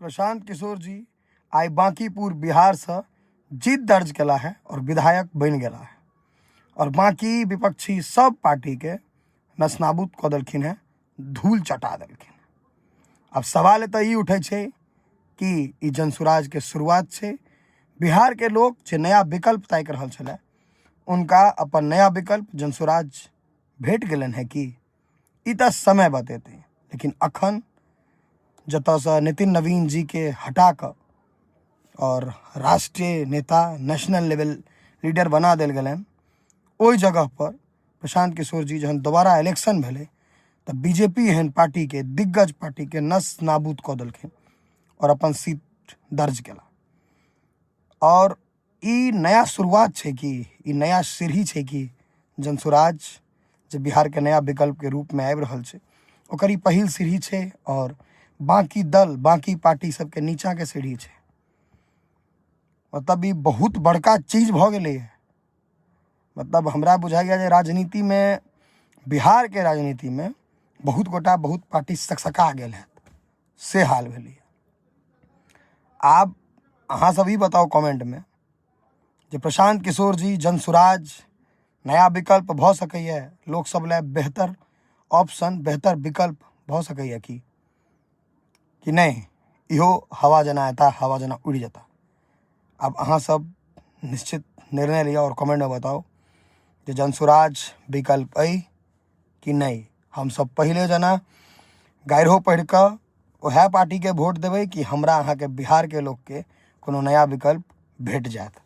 प्रशांत किशोर जी आई बांकीपुर बिहार से जीत दर्ज कला है और विधायक बन गया है और बाकी विपक्षी सब पार्टी के नस्नाबूद कऽ देलखिन है, धूल चटा देलखिन। अब सवाल एतऽ ई उठे छै कि ई जनसुराज के शुरुआत छै। बिहार के लोग जे नया विकल्प ताकि रहल छलै उनका अपन नया विकल्प जनसुराज भेट गेलन है कि ई तऽ समय बतेतै। लेकिन अखन जतऽ से नितिन नवीन जी के हटा कऽ और राष्ट्रीय नेता नेशनल लेवल लीडर बना देल गेलन, ओहि जगह पर प्रशांत किशोर जी जहन दोबारा इलेक्शन भेलै तऽ बीजेपी एहन पार्टी के दिग्गज पार्टी के नस नाबूद कऽ देलखिन और अपन सीट दर्ज केला। और ई नया शुरुआत छै कि ई नया सीढ़ी छै कि जनसुराज जे बिहार के नया विकल्प के रूप में आबि रहल छै ओकर ई पहिल सीढ़ी छै और बाकी दल बाकी पार्टी सबके नीचा के सीढ़ी छै। मतलब ई बहुत बड़का चीज भऽ गेलै है। मतलब हमरा बुझाइया जे राजनीति में बिहार के राजनीति में बहुत गोटा बहुत पार्टी सकसका गेल है, से हाल भेलै। आब अहाँ सब ही बताओ कमेंट में जे प्रशांत किशोर जी जनसुराज नया विकल्प भऽ सकैए, लोक सब ले बेहतर ऑप्शन बेहतर विकल्प भऽ सकैए कि नहीं, इहो हवा जना एता हवा जना उड़ि जेता। अब अहाँ सब निश्चित निर्णय लिया और कमेंट में बताओ जे जनसुराज विकल्प अइ कि नहीं। हम सब पहले जना गाइरो पढ़ कऽ वह पार्टी के वोट देबै कि हमरा अहाँ के बिहार के लोग के कोनो नया विकल्प भेट जाएत।